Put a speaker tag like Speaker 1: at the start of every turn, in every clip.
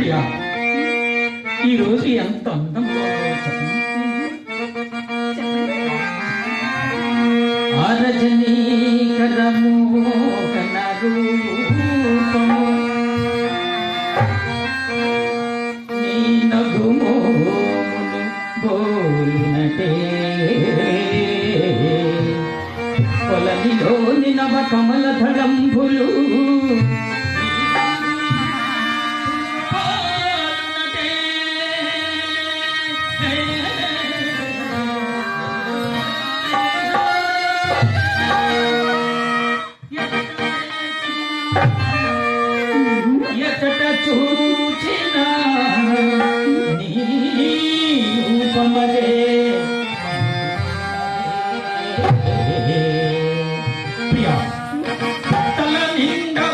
Speaker 1: ప్రియా, ఈరోజు ఎంత అందంగా ఆరజనీకరము కనరూపము నీ నగుమోమును బోలునటే కొలనిలోని నవ కమల ధళంబులు చూచిన నీ రూపమదే ప్రియా తల నిండా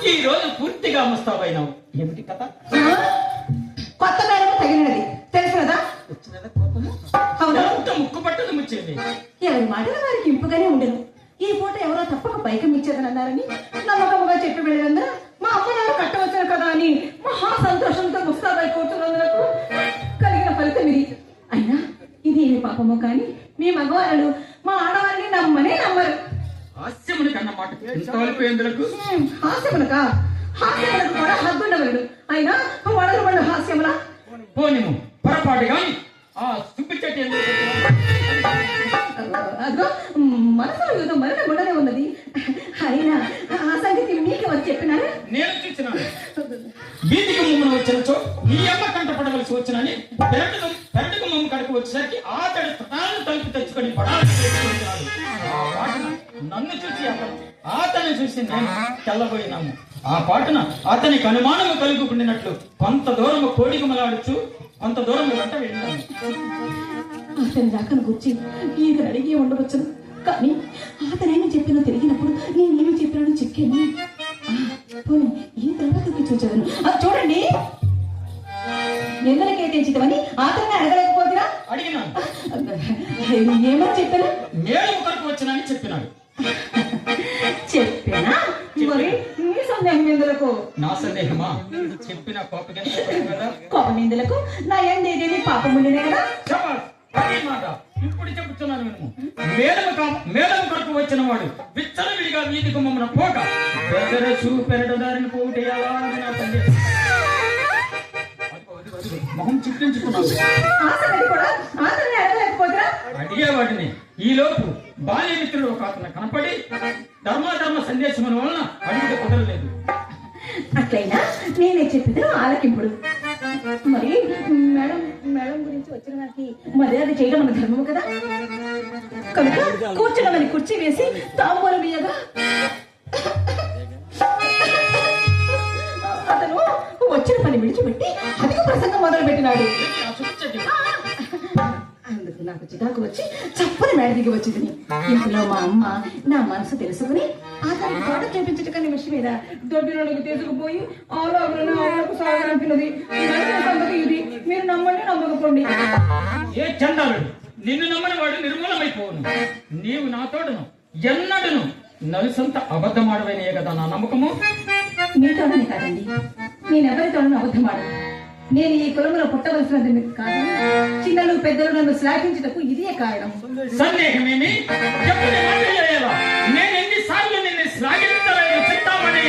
Speaker 1: ఈ రోజు పూర్తిగా ముస్తాబైనావు. ఏమిటి కథ?
Speaker 2: కొత్త మేడం తగినది తెలుసునదా?
Speaker 1: వచ్చినదా కోపము? ముక్కు పట్టదు ముచ్చేది.
Speaker 2: ఎవరి మాటలు వారికి ఇంపుగానే ఉండను. ఈ పూట ఎవరో తప్పక పైకం ఇచ్చేదని అన్నారని నమ్మకముగా చెప్పి వెళ్ళినందున మా అమ్మ నాన్న కట్టవచ్చాను కదా అని మహా సంతోషంతో ముస్తాబై కూర్చున్నందుకు కలిగిన ఫలితం ఇది. అయినా ఇది ఏమి పాపమో కానీ మీ మగవారు మా ఆడవారిని నమ్మనే నమ్మరు.
Speaker 1: హాస్యమునికి అన్న మాట ఎందుకు?
Speaker 2: హాస్యమునకా? హాస్యములకు కూడా హద్దుండవలను. అయినా వడలు వాళ్ళు హాస్యములా?
Speaker 1: పోనిము పొరపాటు కానీ ఆ సుబ్బి చెట్టు
Speaker 2: అదిగో మనసులో ఏదో మరణ ఉండనే ఉన్నది. అయినా ఆ సంగతి మీకు ఎవరు చెప్పినారు?
Speaker 1: నేను చూసినాను. వీధికి ముమ్మను వచ్చినచో ఈ అమ్మ కంట పడవలసి వచ్చినని పెరటుకు ముమ్మ కడుకు వచ్చేసరికి ఆతడి ప్రాణాలు తలుపు తెచ్చుకొని పడాలని నన్ను చూసి అతన్ని చూసి నేను తెల్లబోయినాము. ఆ పాటన అతనికి అనుమానము కలుగుకున్నట్లు కొంత దూరము కోడిగుమలాడుచు కొంత దూరం వెంట వెళ్ళాను.
Speaker 2: అతని దాకాను గుర్చి ఈయన అడిగి ఉండవచ్చును. కానీ అతనేమి చెప్పినో తెలిగినప్పుడు నేనేమి చెప్పినానో చిక్కాను. ఈ తర్వాత చూచదను. చూడండి, నిన్నలకే తెచ్చితమని అతన్ని అడగలేకపోతున్నా?
Speaker 1: అడిగినాను.
Speaker 2: ఏమని చెప్పాను?
Speaker 1: మేలు కొరకు వచ్చినని చెప్పినాడు.
Speaker 2: చెప్పానా? మరి
Speaker 1: నా కోపగించకూడదు కదా.
Speaker 2: కోపనిందులకు నా ఏందేదేమి పాపముండినే కదా.
Speaker 1: శభాష్, అదే మాట. ఇప్పుడు చెబుతున్నాను వినుము. మేడము కొరకు వచ్చిన వాడు విచ్చలవిడిగా వీధి గుమ్మమున పోక బెదరచు పెరటదారిని పోటేయాలా అని నా తండ్రి. మొహం చిట్లించుకున్నావు.
Speaker 2: ఆశని కూడా ఆశని అడగలేకపోతే
Speaker 1: అడిగేవాడిని. ఈ లోపు బాల్యమిత్రుడు ఒక అతను కనపడి ధర్మ సందేశముల వలన అడిగితే కుదరలేదు.
Speaker 2: అట్లయినా నేనే చెప్పేది ఆలకింపుడు. మరి మేడం మేడం గురించి వచ్చిన వారికి మర్యాద చేయడం మన ధర్మము కదా. కనుక కూర్చున్నామని కుర్చీ వేసి తాంబూలం ఇయ్యగా అతను వచ్చిన పని విడిచిపెట్టి అధిక ప్రసంగం మొదలు పెట్టినాడు. అందుకు నాకు చికాకు వచ్చి చప్పని మేడ దిగి వచ్చింది. ఇంట్లో మా అమ్మ నా మనసు తెలుసుకుని అతన్ని తోట చేపించటకనే విషయం మీద దొడ్డిలోకి తీసుకుపోయి ఆలోకు సాగనంపినది. ఇది మీరు నమ్మండి నమ్మకపోండి.
Speaker 1: ఏ చండాలుడు, నిన్ను నమ్మని వాడు నిర్మూలమైపోవును. నీవు నాతోడును ఎన్నడును నలుసంత అబద్ధమాడవైనయే కదా నా నమ్మకము.
Speaker 2: మీతోడని కాదండి, నేనెవరితోనూ అబద్ధమాడను. నేను ఈ కులంలో పుట్టవలసినది కాదు. చిన్నలు పెద్దలు నన్ను శ్లాఘించుటకు ఇదే కారణం.
Speaker 1: సందేహమేమి? నేను ఎన్నిసార్లు నిన్ను శ్లాఘించలేదు చెప్తామని.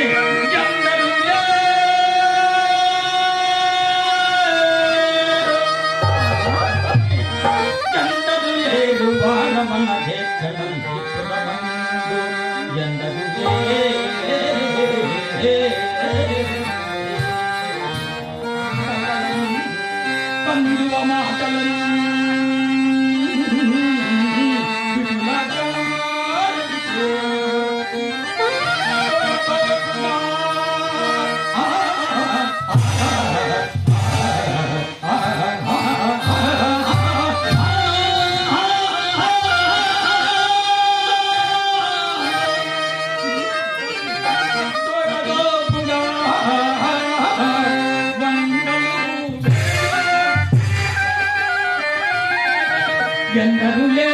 Speaker 1: ఎందరులే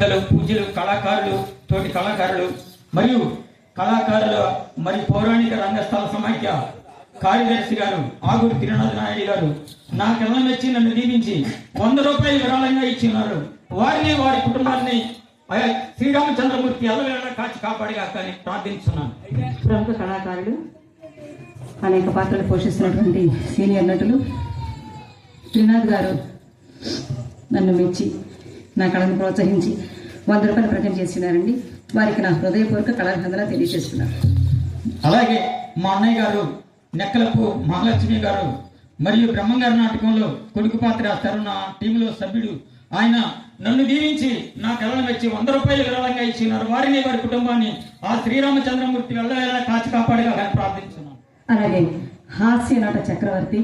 Speaker 1: పెద్దలు, పూజలు, కళాకారులు, తోటి కళాకారులు మరియు కళాకారులు మరి పౌరాణిక రంగస్థల సమాఖ్య కార్యదర్శి గారు ఆగూరు తిరునాథ నాయుడు గారు నా కళ్ళ మెచ్చి నన్ను దీవించి 100 రూపాయలు విరాళంగా ఇచ్చినారు. వారిని వారి కుటుంబాన్ని శ్రీరామచంద్రమూర్తి ఎల్లవేళ కాచి కాపాడిగా కానీ ప్రార్థించున్నాను.
Speaker 2: ప్రముఖ కళాకారులు, అనేక పాత్రలు పోషిస్తున్నటువంటి సీనియర్ నటులు త్రినాథ్ గారు నన్ను మెచ్చి నా కళను ప్రోత్సహించి 100 రూపాయలు ప్రజెంట్ చేస్తున్నారండి. వారికి నా హృదయపూర్వక కళాభివందనాలు తెలియజేస్తున్నాను.
Speaker 1: అలాగే మా అన్నయ్య గారు నెక్కలపు మహాలక్ష్మి గారు మరియు బ్రహ్మంగారి నాటకంలో కొడుకు పాత్ర వేస్తారు. నా టీంలో సభ్యుడు ఆయన నన్ను దీవించి నా కళను మెచ్చి 100 రూపాయలు విరాళంగా ఇచ్చినారు. వారిని వారి కుటుంబాన్ని ఆ శ్రీరామచంద్రమూర్తి వెళ్ళవేళ కాచి కాపాడిగా కానీ ప్రార్థించున్నాను.
Speaker 2: అలాగే హాస్య నట చక్రవర్తి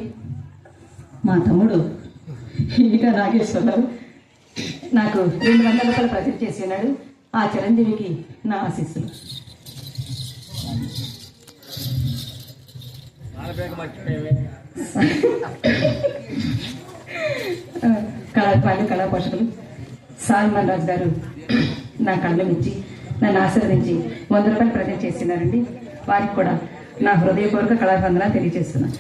Speaker 2: మా తమ్ముడు ఇంకా నాగేశ్వరరావు నాకు 200 రూపాయలు ప్రజెంట్ చేసినాడు. ఆ చిరంజీవికి నా ఆశీస్సులు. కళాకారులు, కళా పోషకులు సాల్మన్ రాజు గారు నా కళ్ళను ఇచ్చి నన్ను ఆశీర్వదించి 100 రూపాయలు ప్రజెంట్ చేస్తున్నారండి. వారికి కూడా నా హృదయపూర్వక కళాభివందనాలు తెలియజేస్తున్నాను.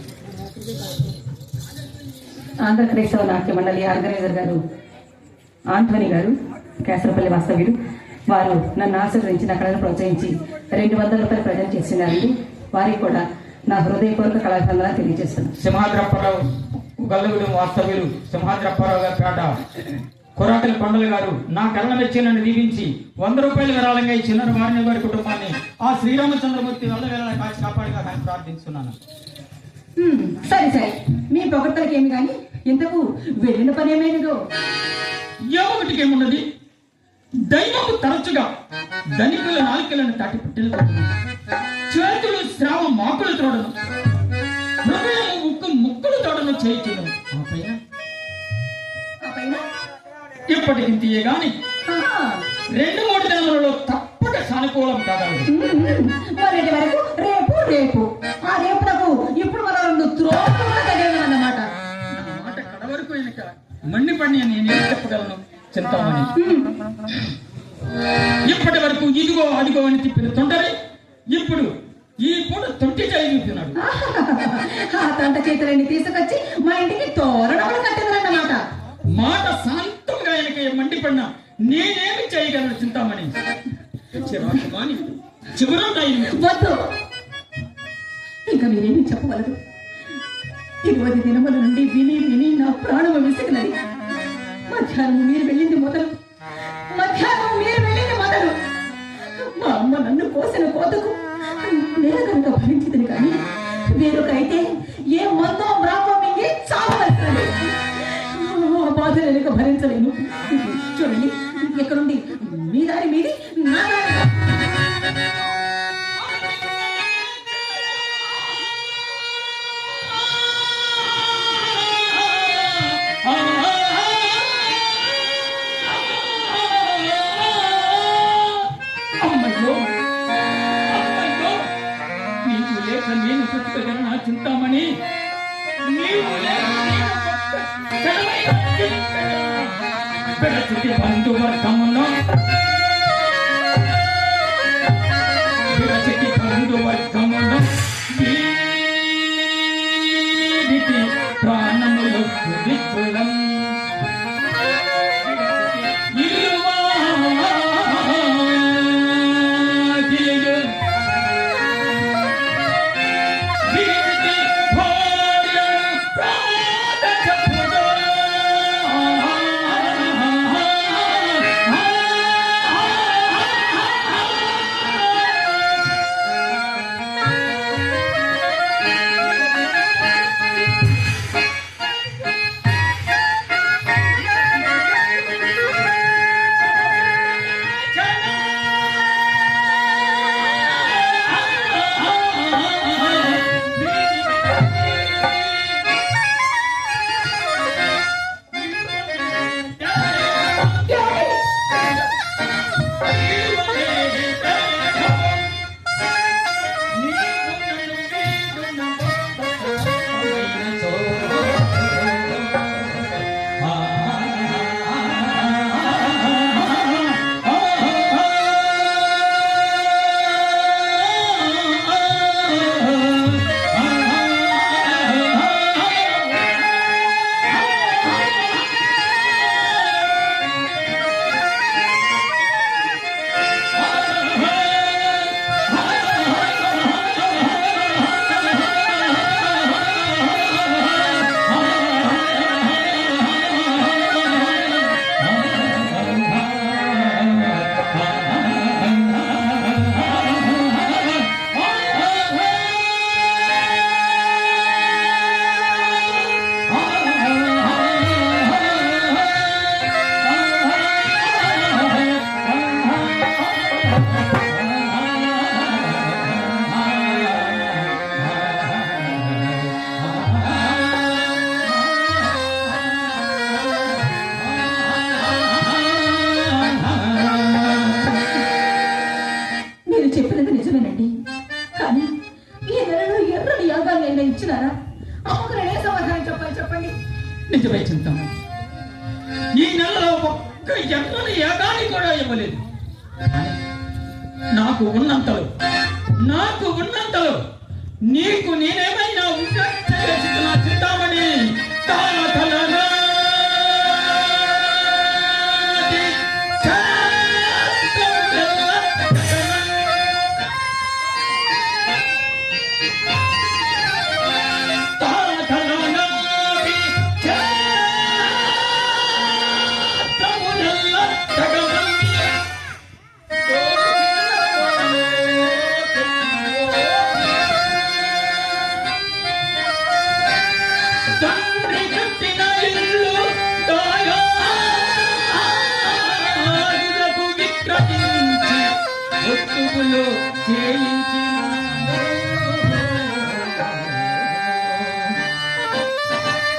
Speaker 2: ఆంధ్ర క్రైస్తవ నాట్య మండలి ఆర్గనైజర్ గారు ఆంటోనీ గారు కేసరపల్లి వాస్తవ్యుడు వారు నన్ను ఆశీర్వదించి నా కళను ప్రోత్సహించి 200 రూపాయలు ప్రజెంట్ చేస్తున్నారండి. వారికి కూడా నా హృదయపూర్వక కళాభివందనాలు తెలియజేస్తున్నాను.
Speaker 1: సింహాద్రప్పారావు గల్లగూడెం వాస్తవ్యులు సింహాద్రప్పారావు గారి పేట కొరాకల కొండలు గారు నా కళ్ళ మెచ్చి నన్ను దీవించి 100 రూపాయలు విరాళంగా ఇచ్చినారు. వారిని వారి కుటుంబాన్ని ఆ శ్రీరామచంద్రమూర్తి వెళ్ళవేళ కాచి కాపాడిగా కానీ ప్రార్థిస్తున్నాను.
Speaker 2: సరే సరే, మీ పొగడ్తలకి ఏమి కానీ ఇంతకు వెళ్ళిన పని ఏమైనదో?
Speaker 1: ఒకటికి ఏమున్నది, దైవము తరచుగా ధనికుల నాలుకలను తట్టి పుట్టిన చేతులు శ్రావ మాకులు తోడను, హృదయం ఉక్కు ముక్కులు తోడను చేయించను. ఇప్పటికి తీయగాని 2-3 దినములలో తప్పక సానుకూలం కాగలదు.
Speaker 2: మరేటి వరకు రేపు రేపు ఆ రేపు నాకు ఇప్పుడు మనం 2 త్రోవలు తగిలినమాట.
Speaker 1: నా మాట కడవరకు వెనుక మండిపడి నేనేం చెప్పగలను చింతామణి. ఇప్పటి వరకు ఇదిగో అదిగో అని తిప్పిన తొండరి ఇప్పుడు ఈ పూట తొట్టి చదివిస్తున్నాడు.
Speaker 2: ఆ తంట చేతులన్నీ తీసుకొచ్చి మా ఇంటికి తోరణములు కట్టిందన్నమాట.
Speaker 1: మాట శాంతంగా ఆయనకి మండిపడినా నేనేమి చేయగలను చింతామణి. చిరాకుమాని
Speaker 2: వద్దు, ఇంకా మీరేమి చెప్పగలరు? 20 దినముల నుండి విని విని నా ప్రాణము విసిగినది. మధ్యాహ్నం మీరు వెళ్ళింది మొదలు మా అమ్మ నన్ను కోసిన కోతకు నేను కనుక భరించింది. కానీ వేరొకైతే ఏ మందో బ్రాహ్మణం మింగి చావగలుగుతుంది. బాధ లేక భరించలేను. చూడండి, ఎక్కడుంది మీ దారి మీది, నా దారి
Speaker 1: చింతామణి. బంధువర్గమును బంధువర్గమును
Speaker 2: ఇచ్చినారా? అమ్మకు నేనే సమాధానం చెప్పాలి, చెప్పండి.
Speaker 1: నిజమే చింతమ్మ, ఈ నెలలో ఒక్క ఎర్రని యాగాన్ని కూడా ఇవ్వలేదు. నాకు ఉన్నంతలో నీకు నేనేమైనా చేస్తున్నా చింతామణి.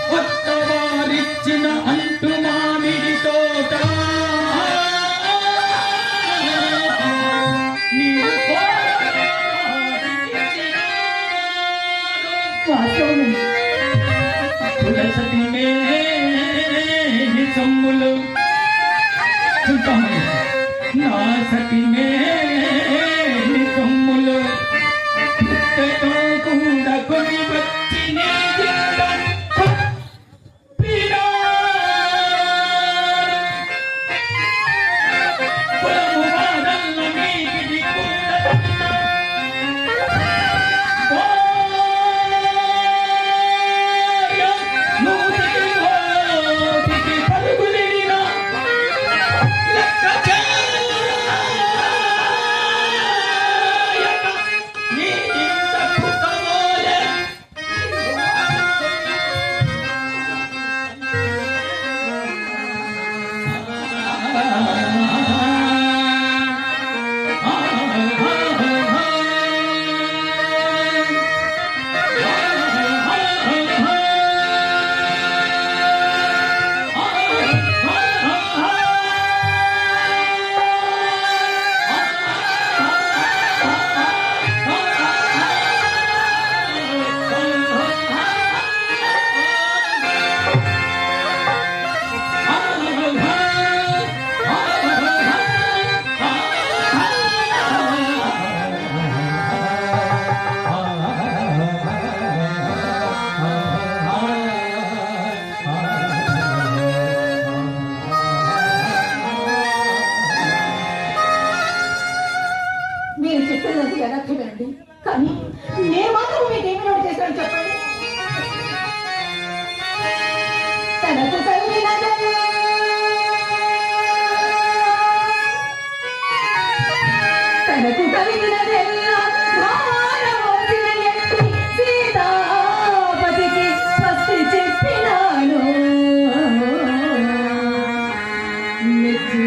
Speaker 1: కొత్తవారిచ్చిన అంటు మామిడి తోట తులసతి మేని సొమ్ములు నా సతి మేని సొమ్ములు కూడా కొని వచ్చి
Speaker 2: మీరు చెప్పేదంతా యథార్థమేనండి. కానీ నేను మాత్రం మీకేమి నోటు చేశాను చెప్పండి. తనకు కలిగినదెల్లా భారమోసిన ఎత్తి సీతాపతికి స్వస్తి చెప్పినాను. మెచ్చి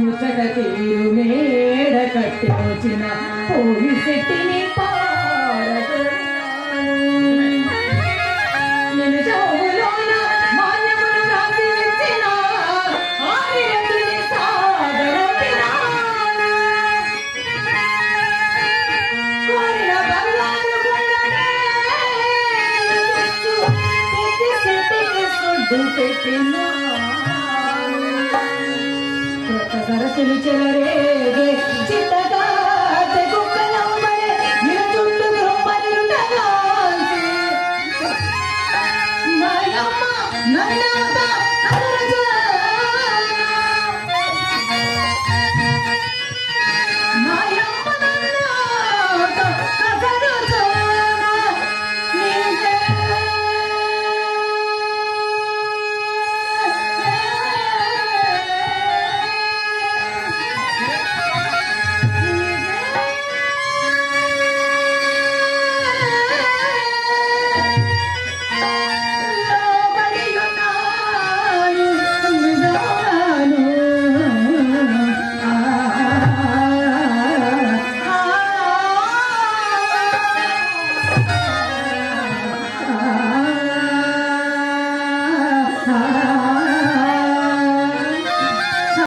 Speaker 2: ముసట తీరు మేడ కట్టి వచ్చిన పోయి శెట్టిని పారదు సరసులు చెలరేగే చిత్త